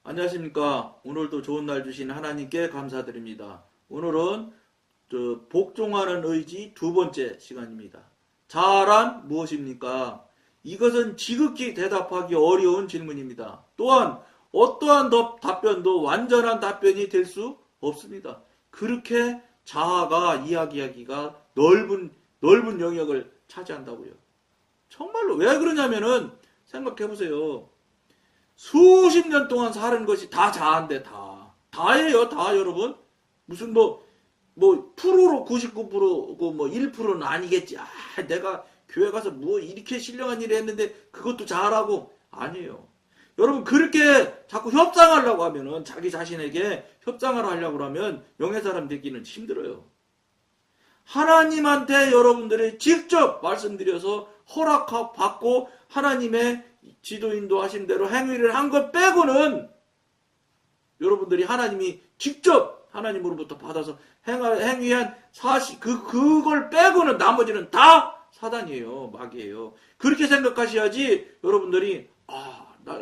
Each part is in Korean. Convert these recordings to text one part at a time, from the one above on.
안녕하십니까. 오늘도 좋은 날 주신 하나님께 감사드립니다. 오늘은 복종하는 의지 두 번째 시간입니다. 자아란 무엇입니까? 이것은 지극히 대답하기 어려운 질문입니다. 또한 어떠한 답변도 완전한 답변이 될 수 없습니다. 그렇게 자아가 이야기하기가 넓은 영역을 차지한다고요. 정말로 왜 그러냐면은 생각해보세요. 수십 년 동안 사는 것이 다 자아인데 다예요, 다 여러분. 무슨 프로로 99%고 1%는 아니겠지. 내가 교회 가서 이렇게 신령한 일을 했는데 그것도 자아라고. 아니에요. 여러분, 그렇게 자꾸 협상하려고 하면은, 자기 자신에게 협상을 하려고 하면 영의 사람 되기는 힘들어요. 하나님한테 여러분들이 직접 말씀드려서 허락받고 하나님의 지도인도 하신 대로 행위를 한 것 빼고는 여러분들이 하나님이 직접 하나님으로부터 받아서 행위한 그걸 빼고는 나머지는 다 사단이에요. 마귀예요. 그렇게 생각하셔야지 여러분들이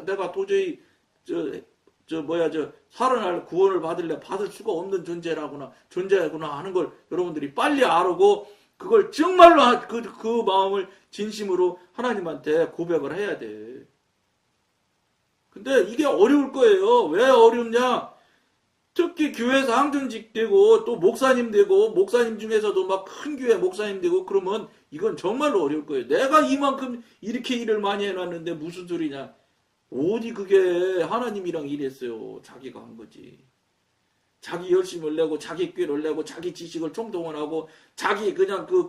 내가 도저히 살아날 구원을 받을 수가 없는 존재구나 하는 걸 여러분들이 빨리 알고 그걸 정말로 그 마음을 진심으로 하나님한테 고백을 해야 돼. 근데 이게 어려울 거예요. 왜 어렵냐? 특히 교회에서 항정직 되고 또 목사님 되고 목사님 중에서도 막 큰 교회 목사님 되고 그러면 이건 정말로 어려울 거예요. 내가 이만큼 이렇게 일을 많이 해놨는데 무슨 소리냐? 어디 그게 하나님이랑 일했어요. 자기가 한 거지. 자기 열심을 내고 자기 꾀를 내고 자기 지식을 총동원하고 자기 그냥 그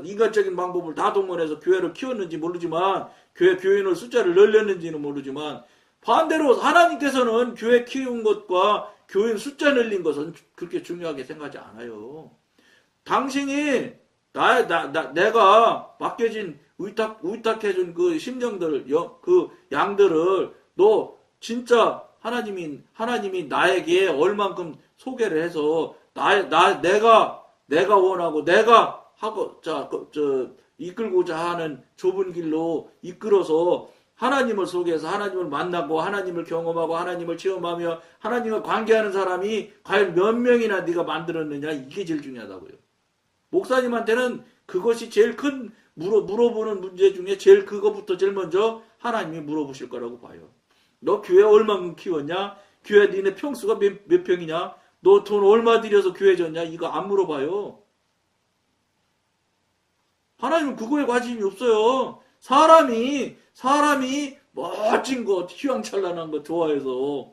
인간적인 방법을 다 동원해서 교회를 키웠는지 모르지만 교인을 숫자를 늘렸는지는 모르지만 반대로 하나님께서는 교회 키운 것과 교인 숫자 늘린 것은 그렇게 중요하게 생각하지 않아요. 당신이 내가 맡겨진 의탁해준 그 심령들, 그 양들을 너 진짜 하나님이 나에게 얼만큼 소개를 해서 내가 원하고 내가 하고 이끌고자 하는 좁은 길로 이끌어서 하나님을 소개해서 하나님을 만나고 하나님을 경험하고 하나님을 체험하며 하나님과 관계하는 사람이 과연 몇 명이나 네가 만들었느냐, 이게 제일 중요하다고요. 목사님한테는 그것이 제일 큰 물어보는 문제 중에 그거부터 제일 먼저 하나님이 물어보실 거라고 봐요. 너 교회 얼마큼 키웠냐? 교회 니네 평수가 몇 평이냐? 너 돈 얼마 들여서 교회 졌냐? 이거 안 물어봐요. 하나님은 그거에 관심이 없어요. 사람이 멋진 것, 휘황찬란한 거 좋아해서.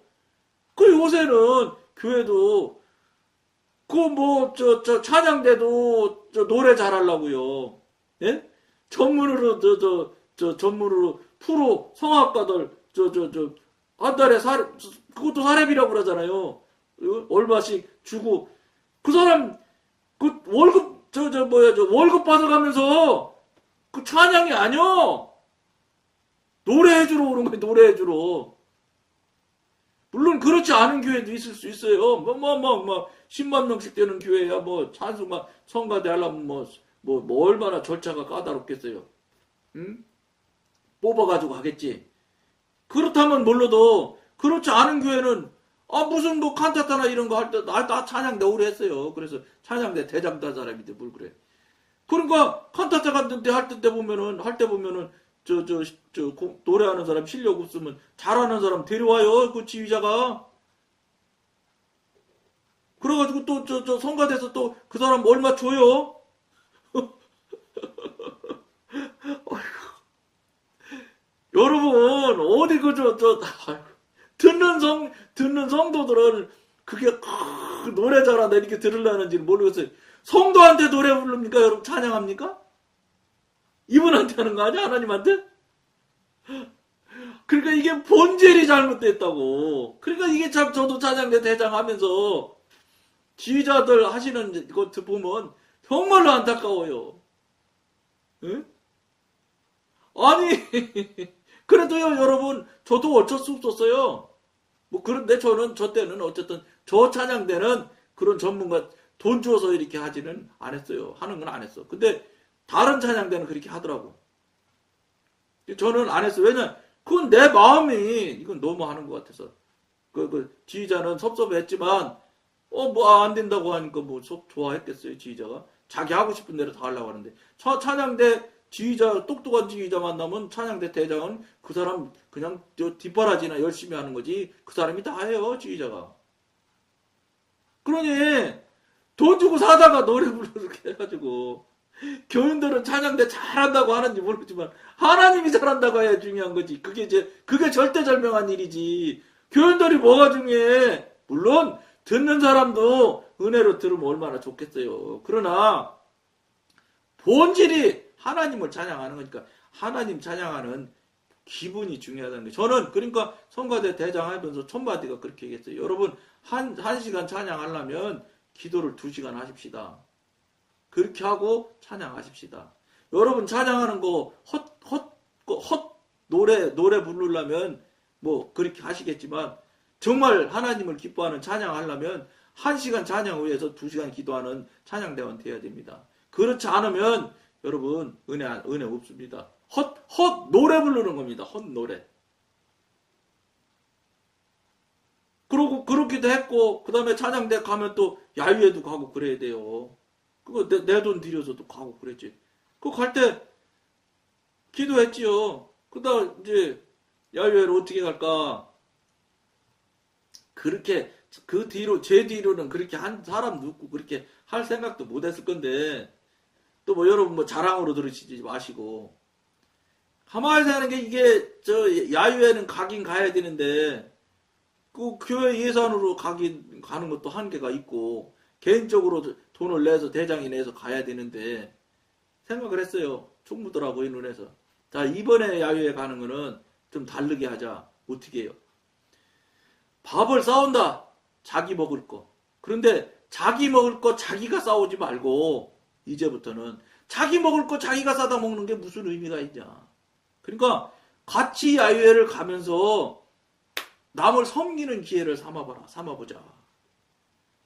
요새는 교회도 찬양대도 노래 잘하려고요. 예? 전문으로 전문으로 프로 성악가들 한 달에 그것도 사례비라고 그러잖아요. 얼마씩 주고 그 사람 월급 월급 받아가면서 그 찬양이 아니요. 노래해주러 오는 거예요. 노래해주러. 물론 그렇지 않은 교회도 있을 수 있어요. 10만 명씩 되는 교회야 찬송가 성가대 하려면 얼마나 절차가 까다롭겠어요. 응? 뽑아가지고 하겠지. 그렇다면 몰라도 그렇지 않은 교회는 무슨 칸타타나 이런 거 할 때 나 찬양대 오래 했어요. 그래서 찬양대 대장 단 사람인데 뭘 그래. 그러니까 칸타타 같은 데 할 때 보면은 노래하는 사람 실력 없으면 잘하는 사람 데려와요. 그 지휘자가. 그래가지고 또 성가대에서 또 그 사람 얼마 줘요. 여러분 어디 듣는 성도들은 그게 노래 잘한다 이렇게 들으려는지는 모르겠어요. 성도한테 노래 부릅니까? 여러분 찬양합니까? 이분한테 하는 거 아니야? 하나님한테? 그러니까 이게 본질이 잘못됐다고. 그러니까 이게 참 저도 찬양대 대장 하면서 지휘자들 하시는 것 보면 정말로 안타까워요. 응? 아니 그래도요 여러분 저도 어쩔 수 없었어요. 그런데 저 때는 어쨌든 저 찬양대는 그런 전문가 돈 주어서 이렇게 하지는 않았어요. 하는 건 안 했어. 근데 다른 찬양대는 그렇게 하더라고. 저는 안 했어요. 왜냐 그건 내 마음이 이건 너무 하는 것 같아서. 지휘자는 섭섭했지만 뭐 안 된다고 하니까 뭐 속 좋아했겠어요. 지휘자가 자기 하고 싶은 대로 다 하려고 하는데 찬양대 지휘자 똑똑한 지휘자 만나면 찬양대 대장은 그 사람 그냥 뒷바라지나 열심히 하는 거지 그 사람이 다 해요. 지휘자가. 그러니 돈 주고 사다가 노래 부르게 해가지고 교인들은 찬양대 잘한다고 하는지 모르지만 하나님이 잘한다고 해야 중요한 거지. 그게 절대절명한 일이지. 교인들이 뭐가 중요해? 물론 듣는 사람도 은혜로 들으면 얼마나 좋겠어요. 그러나 본질이 하나님을 찬양하는 거니까 하나님 찬양하는 기분이 중요하다는 거예요. 저는 그러니까 성가대 대장 하면서 촌바디가 그렇게 얘기했어요. 여러분 한 시간 찬양하려면 기도를 2시간 하십시다. 그렇게 하고 찬양하십시다. 여러분 찬양하는 거 헛 노래 부르려면 뭐 그렇게 하시겠지만 정말 하나님을 기뻐하는 찬양하려면 1시간 찬양 위해서 2시간 기도하는 찬양대원 되어야 됩니다. 그렇지 않으면 여러분 은혜 없습니다. 헛 노래 부르는 겁니다. 헛 노래. 그러고 그렇기도 했고 그 다음에 찬양대 가면 또 야유회도 가고 그래야 돼요. 그거 내 돈 들여서도 가고 그랬지. 그거 갈 때 기도했지요. 그다음 이제 야유회를 어떻게 갈까? 그렇게 그 뒤로 제 뒤로는 그렇게 한 사람 눕고 그렇게 할 생각도 못했을 건데 또 뭐 여러분 뭐 자랑으로 들으시지 마시고 가만히 생각하는 게 이게 저 야유회는 가긴 가야 되는데 그 교회 예산으로 가는 것도 한계가 있고 개인적으로 돈을 내서 대장이 내서 가야 되는데 생각을 했어요. 총무들하고 이 눈에서 자 이번에 야유회 가는 거는 좀 다르게 하자. 어떻게 해요? 밥을 싸운다. 자기 먹을 거. 그런데 자기 먹을 거 자기가 싸우지 말고 이제부터는 자기 먹을 거 자기가 싸다 먹는 게 무슨 의미가 있냐. 그러니까 같이 야유회를 가면서 남을 섬기는 기회를 삼아보자.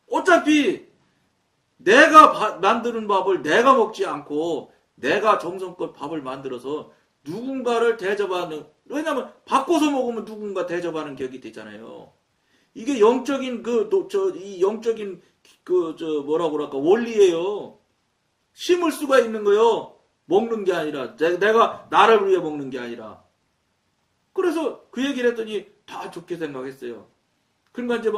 어차피 내가 만드는 밥을 내가 먹지 않고 내가 정성껏 밥을 만들어서 누군가를 대접하는, 왜냐면 바꿔서 먹으면 누군가 대접하는 격이 되잖아요. 이게 영적인 뭐라고 그럴까 원리예요. 심을 수가 있는 거요. 먹는 게 아니라 내가 나를 위해 먹는 게 아니라. 그래서 그 얘기를 했더니 다 좋게 생각했어요. 그러니까 이제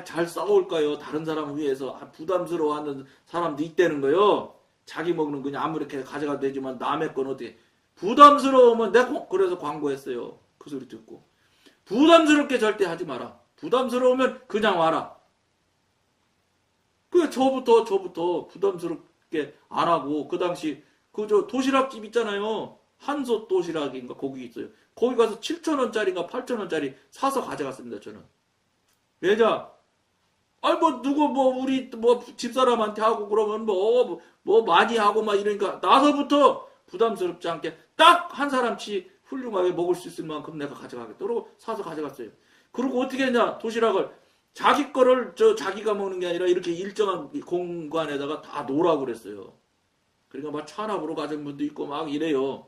잘 싸울까요? 다른 사람을 위해서 부담스러워하는 사람도 있다는 거요. 자기 먹는 그냥 아무렇게 가져가도 되지만 남의 건 어떻게 부담스러우면 내가 그래서 광고했어요. 그 소리 듣고 부담스럽게 절대 하지 마라. 부담스러우면 그냥 와라. 그 저부터 부담스럽게 안 하고 그 당시 저 도시락집 있잖아요. 한솥 도시락인가 거기 있어요. 거기 가서 7,000원짜리인가 8,000원짜리 사서 가져갔습니다. 저는. 왜냐? 누구 우리 집사람한테 하고 그러면 많이 하고 막 이러니까 나서부터 부담스럽지 않게 딱 한 사람치 훌륭하게 먹을 수 있을 만큼 내가 가져가겠다. 그러고 사서 가져갔어요. 그리고 어떻게 했냐? 도시락을 자기 거를 자기가 먹는 게 아니라 이렇게 일정한 공간에다가 다 놓으라고 그랬어요. 그러니까 찬압으로 가진 분도 있고 막 이래요.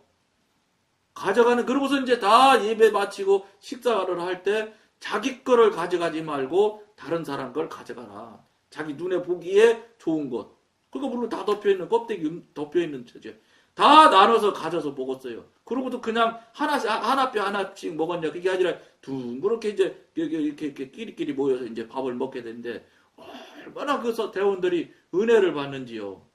가져가는, 그러고서 이제 다 예배 마치고 식사를 할 때 자기 거를 가져가지 말고 다른 사람 걸 가져가라. 자기 눈에 보기에 좋은 것. 그거 물론 다 덮여있는, 껍데기 덮여있는 채죠. 다 나눠서 가져서 먹었어요. 그러고도 그냥 하나씩 먹었냐. 그게 아니라 둥그렇게 이제 이렇게 끼리끼리 모여서 이제 밥을 먹게 되는데 얼마나 그 대원들이 은혜를 받는지요.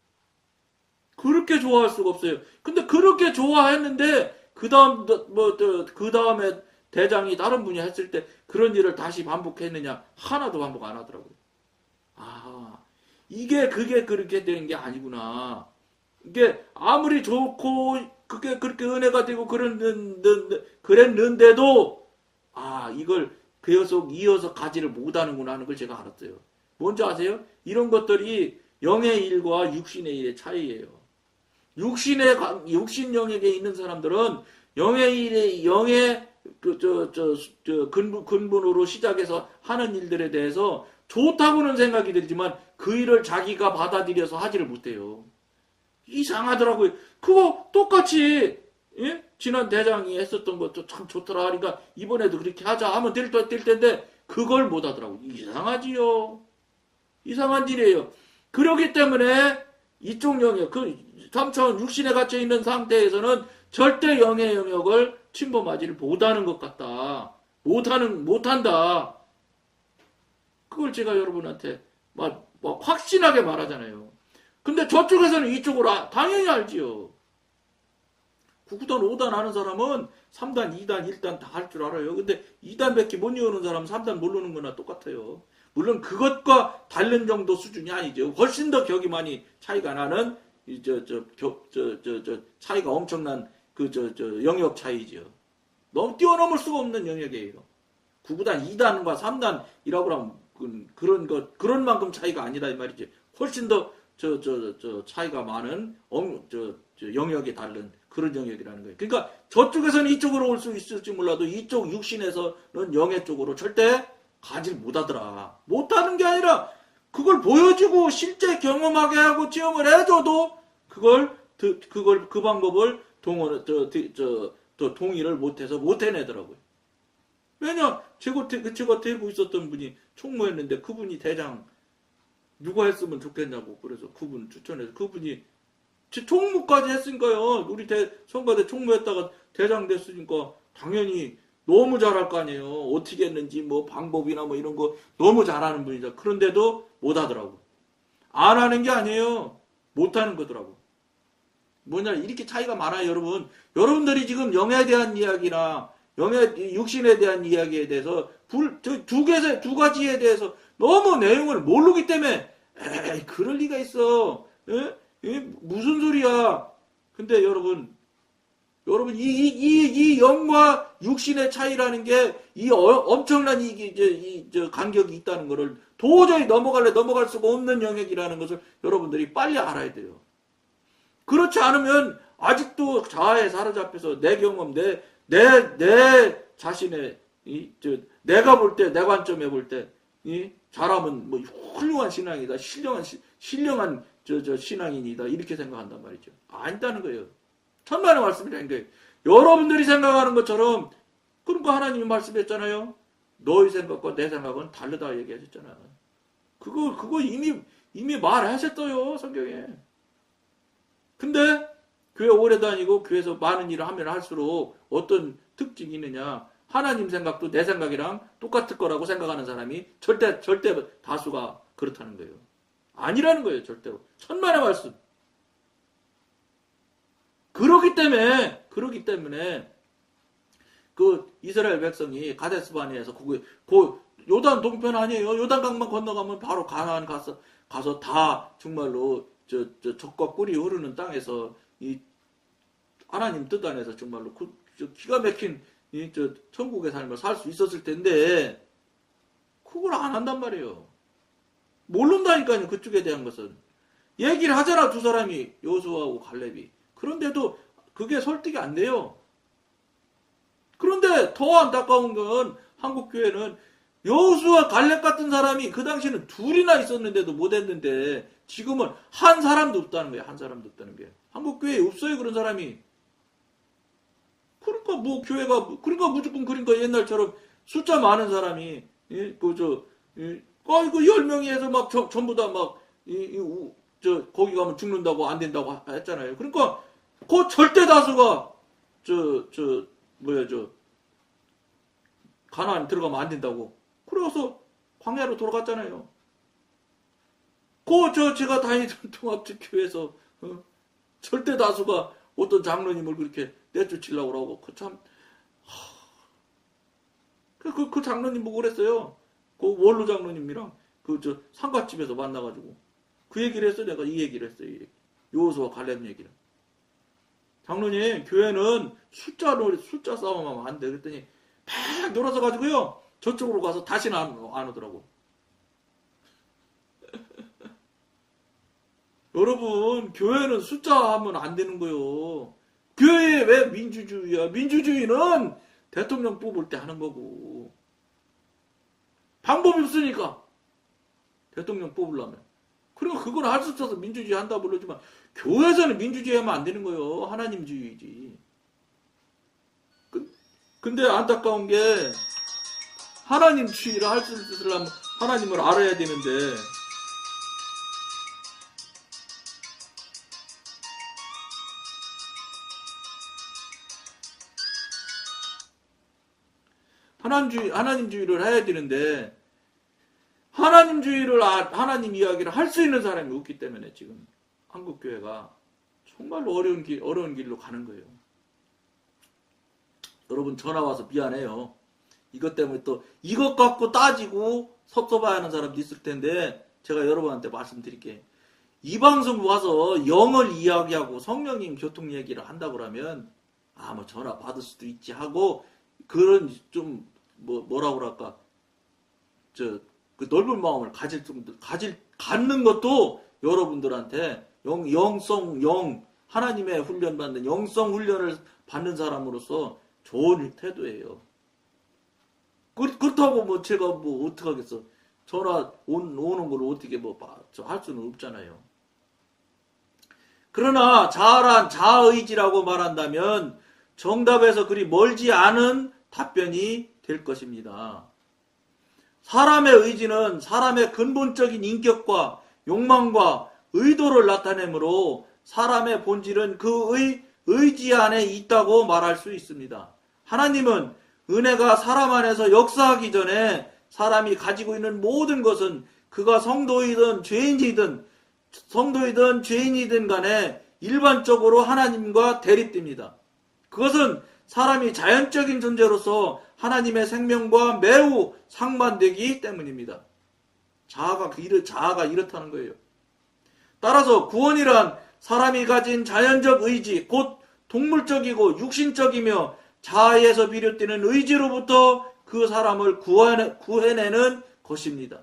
그렇게 좋아할 수가 없어요. 근데 그렇게 좋아했는데 그 다음에 대장이 다른 분이 했을 때 그런 일을 다시 반복했느냐? 하나도 반복 안 하더라고요. 그게 그렇게 되는 게 아니구나. 이게 아무리 좋고 그게 그렇게 은혜가 되고 그랬는데도 이걸 계속 이어서 가지를 못하는구나 하는 걸 제가 알았어요. 뭔지 아세요? 이런 것들이 영의 일과 육신의 일의 차이예요. 육신 영역에 있는 사람들은 영의 근본으로 시작해서 하는 일들에 대해서 좋다고는 생각이 들지만 그 일을 자기가 받아들여서 하지를 못해요. 이상하더라고요. 그거 똑같이 지난 대장이 했었던 것도 참 좋더라. 그러니까 이번에도 그렇게 하자 하면 될 텐데 그 그걸 못 하더라고. 이상하지요. 이상한 일이에요. 그렇기 때문에 이쪽 영역, 그 3차원 육신에 갇혀 있는 상태에서는 절대 영의 영역을 침범하지를 못하는 것 같다. 못한다. 그걸 제가 여러분한테 막 확신하게 말하잖아요. 근데 저쪽에서는 이쪽으로 당연히 알지요. 9단, 5단 하는 사람은 3단, 2단, 1단 다 할 줄 알아요. 근데 2단밖에 못 외우는 사람은 3단 모르는 거나 똑같아요. 물론 그것과 다른 정도 수준이 아니죠. 훨씬 더 격이 많이 차이가 나는 차이가 엄청난 영역 차이죠. 너무 뛰어넘을 수가 없는 영역이에요. 9단, 2단과 3단이라고 하면 그런 만큼 차이가 아니다 이 말이지. 훨씬 더 차이가 많은 영역이 다른 그런 영역이라는 거예요. 그러니까 저쪽에서는 이쪽으로 올 수 있을지 몰라도 이쪽 육신에서는 영의 쪽으로 절대 가지를 못하더라. 못하는 게 아니라 그걸 보여주고 실제 경험하게 하고 체험을 해줘도 그 방법을 동의를 못해서 못 해내더라고요. 왜냐 제가 되고 있었던 분이 총무했는데 그분이 대장 누가 했으면 좋겠냐고 그래서 그분 추천해서 그분이 총무까지 했으니까요. 우리 성가대 총무했다가 대장 됐으니까 당연히 너무 잘할 거 아니에요. 어떻게 했는지 뭐 방법이나 뭐 이런 거 너무 잘하는 분이죠. 그런데도 못하더라고. 안 하는 게 아니에요. 못하는 거더라고. 뭐냐 이렇게 차이가 많아요. 여러분들이 지금 영에 대한 이야기나 육신에 대한 이야기에 대해서 두 가지에 대해서 너무 내용을 모르기 때문에 에이 그럴 리가 있어. 무슨 소리야. 근데 여러분 이 영과 육신의 차이라는 게 이 엄청난 간격이 있다는 것을 도저히 넘어갈 수가 없는 영역이라는 것을 여러분들이 빨리 알아야 돼요. 그렇지 않으면 아직도 자아에 사로잡혀서 내 경험, 내 자신의 내가 볼 때, 내 관점에 볼 때 잘하면 뭐 훌륭한 신앙이다, 신령한 신앙인이다 이렇게 생각한단 말이죠. 아니다는 거예요. 천만의 말씀이라는 거예요. 여러분들이 생각하는 것처럼 그러니까 하나님이 말씀했잖아요. 너희 생각과 내 생각은 다르다 얘기하셨잖아. 그거 이미 말하셨어요 성경에. 근데 교회 오래 다니고 교회에서 많은 일을 하면 할수록 어떤 특징이 있느냐? 하나님 생각도 내 생각이랑 똑같을 거라고 생각하는 사람이 절대 다수가 그렇다는 거예요. 아니라는 거예요, 절대로. 천만의 말씀. 그렇기 때문에 그 이스라엘 백성이 가데스 바네아에서 그 요단 동편 아니에요. 요단강만 건너가면 바로 가나안 가서 다 정말로 적과 꿀이 흐르는 땅에서 이 하나님 뜻 안에서 정말로 기가 막힌 천국의 삶을 살 수 있었을 텐데 그걸 안 한단 말이에요. 모른다니까요. 그쪽에 대한 것은. 얘기를 하잖아 두 사람이 여호수아하고 갈렙이. 그런데도 그게 설득이 안 돼요. 그런데 더 안타까운 건 한국교회는 여호수아 갈렙 같은 사람이 그 당시에는 둘이나 있었는데도 못했는데 지금은 한 사람도 없다는 거예요. 한 사람도 없다는 게. 한국교회에 없어요 그런 사람이. 그러니까 뭐 교회가 그러니까 옛날처럼 숫자 많은 사람이 이거 10명이 해서 막 전부 다 막 거기 가면 죽는다고 안 된다고 했잖아요. 그러니까 그 절대 다수가 가나안 들어가면 안 된다고. 그래서 광야로 돌아갔잖아요. 제가 다니던 통합교회에서 절대 다수가 어떤 장로님을 그렇게 내쫓으려고 그러고 그 장로님 보고 그랬어요. 그 원로 장로님이랑 상갓집에서 만나가지고 그 얘기를 했어. 내가 이 얘기를 했어요. 여호수아 갈렙 얘기를. 장로님 교회는 숫자 싸움하면 안 돼. 그랬더니 팍 놀아서 가지고요. 저쪽으로 가서 다시는 안 오더라고. 여러분 교회는 숫자 하면 안 되는 거요. 교회에 왜 민주주의야? 민주주의는 대통령 뽑을 때 하는 거고. 방법이 없으니까 대통령 뽑으려면. 그러니까 그건 할 수 없어서 민주주의 한다 부르지만 교회에서는 민주주의 하면 안 되는 거예요. 하나님주의지. 근데 안타까운 게 하나님 추이를 할 수 있으려면 하나님을 알아야 되는데, 하나님주의를 해야 되는데, 하나님 이야기를 할 수 있는 사람이 없기 때문에 지금 한국교회가 정말로 어려운 길로 가는 거예요. 여러분, 전화 와서 미안해요. 이것 때문에 또 이것 갖고 따지고 섭섭해하는 사람도 있을 텐데, 제가 여러분한테 말씀드릴게요. 이 방송 와서 영을 이야기하고 성령님 교통 얘기를 한다고 하면, 뭐 전화 받을 수도 있지 하고, 그런 좀 뭐라고 그럴까, 그 넓은 마음을 갖는 것도 여러분들한테 하나님의 훈련받는 영성 훈련을 받는 사람으로서 좋은 태도예요. 그렇다고 제가 어떡하겠어. 전화 오는 걸 어떻게 할 수는 없잖아요. 그러나 자의지라고 말한다면 정답에서 그리 멀지 않은 답변이 될 것입니다. 사람의 의지는 사람의 근본적인 인격과 욕망과 의도를 나타내므로 사람의 본질은 그 의지 안에 있다고 말할 수 있습니다. 하나님은 은혜가 사람 안에서 역사하기 전에 사람이 가지고 있는 모든 것은 그가 성도이든 죄인이든 간에 일반적으로 하나님과 대립됩니다. 그것은 사람이 자연적인 존재로서 하나님의 생명과 매우 상반되기 때문입니다. 자아가 이렇다는 거예요. 따라서 구원이란 사람이 가진 자연적 의지, 곧 동물적이고 육신적이며 자아에서 비롯되는 의지로부터 그 사람을 구해내는 것입니다.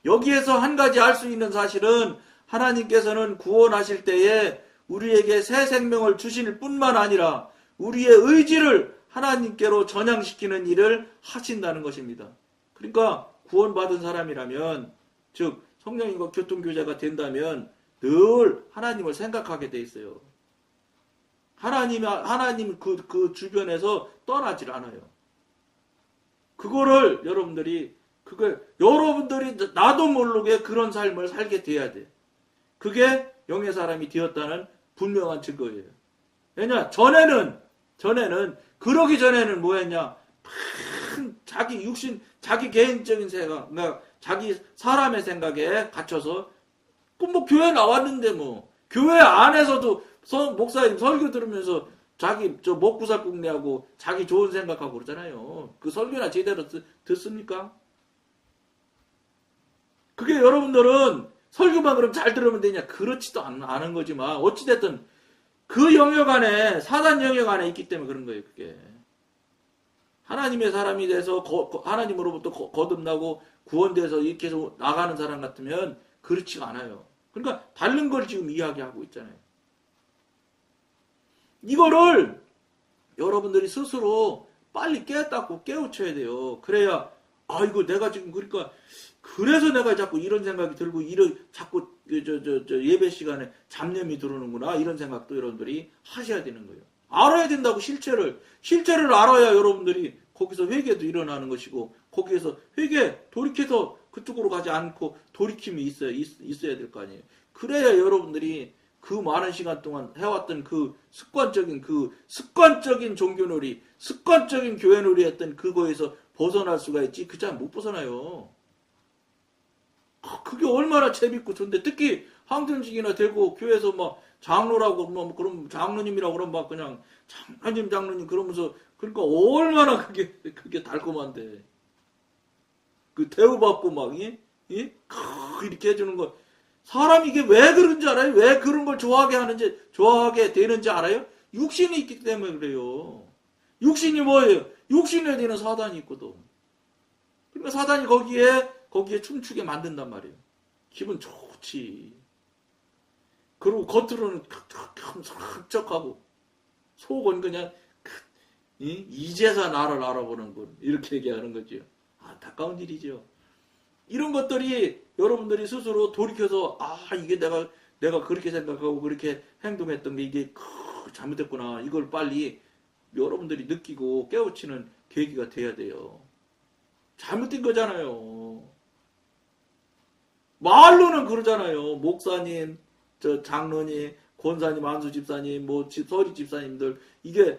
여기에서 한 가지 알 수 있는 사실은 하나님께서는 구원하실 때에 우리에게 새 생명을 주실 뿐만 아니라 우리의 의지를 하나님께로 전향시키는 일을 하신다는 것입니다. 그러니까 구원받은 사람이라면, 즉 성령님과 교통교제가 된다면 늘 하나님을 생각하게 돼 있어요. 하나님 그 주변에서 떠나질 않아요. 그거를 여러분들이 나도 모르게 그런 삶을 살게 돼야 돼. 그게 영의 사람이 되었다는 분명한 증거예요. 왜냐? 전에는 그러기 전에는 뭐였냐? 자기 육신, 자기 개인적인 생각, 그러니까 자기 사람의 생각에 갇혀서 교회 나왔는데 교회 안에서도 목사님 설교 들으면서 자기 먹고 살 궁리하고 자기 좋은 생각하고 그러잖아요. 그 설교나 제대로 듣습니까? 그게 여러분들은 설교만 그럼 잘 들으면 되냐? 그렇지도 않은 거지만 어찌됐든 그 영역 안에, 사단 영역 안에 있기 때문에 그런 거예요. 그게 하나님의 사람이 돼서 하나님으로부터 거듭나고 구원돼서 이렇게 해서 나가는 사람 같으면 그렇지가 않아요. 그러니까 다른 걸 지금 이야기하고 있잖아요. 이거를 여러분들이 스스로 빨리 깨닫고 깨우쳐야 돼요. 그래야 이거 내가 지금 그래서 내가 자꾸 이런 생각이 들고 자꾸 예배 시간에 잡념이 들어오는구나, 이런 생각도 여러분들이 하셔야 되는 거예요. 알아야 된다고. 실체를 알아야 여러분들이 거기서 회개도 일어나는 것이고, 거기에서 돌이켜서 그쪽으로 가지 않고 돌이킴이 있어야 될 거 아니에요. 그래야 여러분들이 그 많은 시간 동안 해왔던 그 습관적인 종교놀이, 습관적인 교회놀이 했던 그거에서 벗어날 수가 있지, 그 잘 못 벗어나요. 그게 얼마나 재밌고 좋은데, 특히 항전직이나 되고 교회에서 장로라고 그럼 장로님이라고 그러면 그냥 장로님 그러면서, 그러니까 얼마나 그게 달콤한데, 그 대우받고 이렇게 해주는 거. 사람이 이게 왜 그런지 알아요? 왜 그런 걸 좋아하게 되는지 알아요? 육신이 있기 때문에 그래요. 육신이 뭐예요? 육신에 대한 사단이 있거든. 그러니까 사단이 거기에 춤추게 만든단 말이에요. 기분 좋지. 그리고 겉으로는 흡적하고 속은 그냥 이제서 나를 알아보는군, 이렇게 얘기하는 거죠. 안타까운 일이죠. 이런 것들이 여러분들이 스스로 돌이켜서 이게 내가 그렇게 생각하고 그렇게 행동했던 게 이게 잘못됐구나, 이걸 빨리 여러분들이 느끼고 깨우치는 계기가 돼야 돼요. 잘못된 거잖아요. 말로는 그러잖아요. 목사님, 저 장로님, 권사님, 안수 집사님, 뭐 서리 집사님들 이게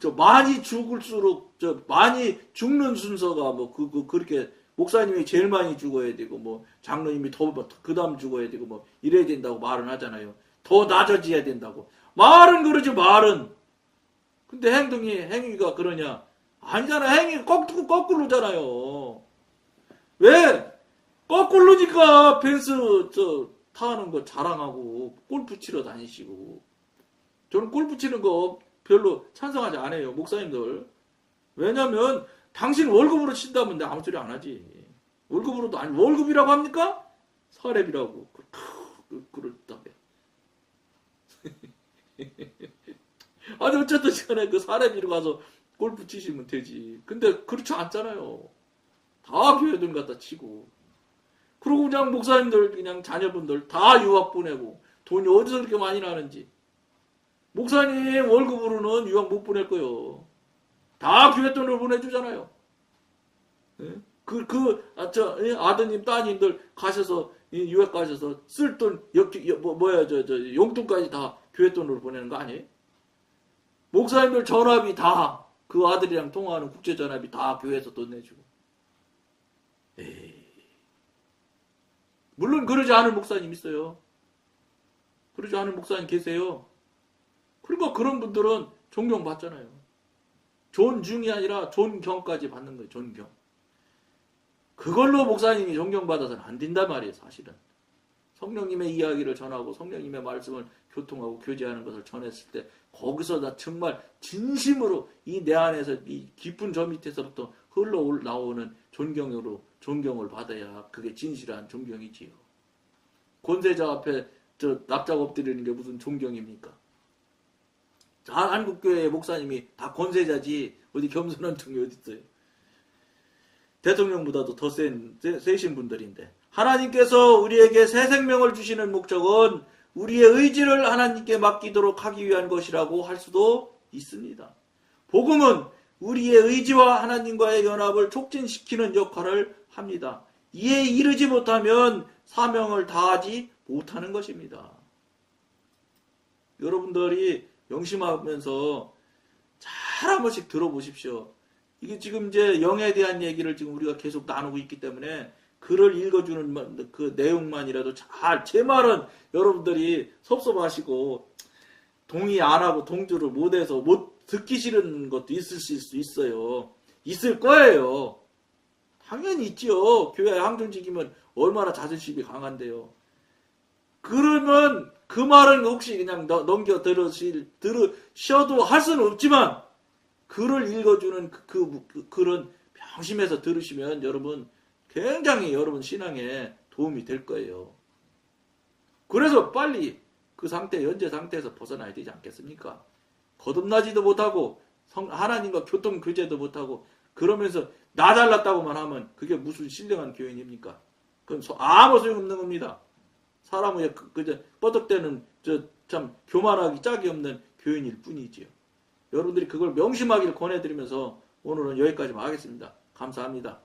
저 많이 죽을수록 저 많이 죽는 순서가 뭐 그렇게 목사님이 제일 많이 죽어야 되고 뭐 장로님이 더 그다음 죽어야 되고 뭐 이래야 된다고 말은 하잖아요. 더 낮아져야 된다고. 말은 그러지 말은. 근데 행위가 그러냐? 아니잖아. 행위가 거꾸로잖아요. 왜? 거꾸로니까 펜스 타는 거 자랑하고 골프 치러 다니시고. 저는 골프 치는 거 별로 찬성하지 않아요. 목사님들. 왜냐면 당신 월급으로 친다면 내가 아무 소리 안 하지. 월급으로도 아니 월급이라고 합니까? 사례비라고. 그렇다며. 아니 어쨌든 시간에 그 사례비로 가서 골프 치시면 되지. 근데 그렇지 않잖아요. 다 교회들 갖다 치고. 그리고 그냥 목사님들 그냥 자녀분들 다 유학 보내고 돈이 어디서 그렇게 많이 나는지. 목사님 월급으로는 유학 못 보낼 거요. 다 교회 돈으로 보내주잖아요. 아드님 따님들 가셔서 유학 가셔서 쓸 돈 용돈까지 다 교회 돈으로 보내는 거 아니에요? 목사님들 전화비 다 그 아들이랑 통화하는 국제 전화비 다 교회에서 돈 내주고. 에이. 물론 그러지 않은 목사님 있어요. 그러지 않은 목사님 계세요. 그러니까 그런 분들은 존경받잖아요. 존중이 아니라 존경까지 받는 거예요. 존경. 그걸로 목사님이 존경받아서는 안 된단 말이에요. 사실은. 성령님의 이야기를 전하고 성령님의 말씀을 교통하고 교제하는 것을 전했을 때 거기서 나 정말 진심으로 이 내 안에서 이 깊은 저 밑에서부터 흘러나오는 존경을 받아야 그게 진실한 존경이지요. 권세자 앞에 납작 엎드리는 게 무슨 존경입니까? 한국교회의 목사님이 다 권세자지 어디 겸손한 층이 어디 있어요. 대통령보다도 더 세신 분들인데 하나님께서 우리에게 새 생명을 주시는 목적은 우리의 의지를 하나님께 맡기도록 하기 위한 것이라고 할 수도 있습니다. 복음은 우리의 의지와 하나님과의 연합을 촉진시키는 역할을 합니다. 이에 이르지 못하면 사명을 다하지 못하는 것입니다. 여러분들이 명심하면서 잘 한 번씩 들어보십시오. 이게 지금 이제 영에 대한 얘기를 지금 우리가 계속 나누고 있기 때문에 글을 읽어주는 그 내용만이라도 잘, 제 말은 여러분들이 섭섭하시고 동의 안 하고 동조를 못해서 못 듣기 싫은 것도 있으실 수 있어요. 있을 거예요. 당연히 있죠. 교회 항존직이면 얼마나 자존심이 강한데요. 그러면 그 말은 혹시 그냥 넘겨 들으셔도 할 수는 없지만 글을 읽어주는 그 글은 명심해서 들으시면 여러분 굉장히 여러분 신앙에 도움이 될 거예요. 그래서 빨리 그 현재 상태에서 벗어나야 되지 않겠습니까? 거듭나지도 못하고 하나님과 교통 교제도 못하고 그러면서 나 잘났다고만 하면 그게 무슨 신령한 교인입니까? 그건 아무 소용없는 겁니다. 사람의 그저 뻗덕대는 참 교만하기 짝이 없는 교인일 뿐이지요. 여러분들이 그걸 명심하기를 권해드리면서 오늘은 여기까지만 하겠습니다. 감사합니다.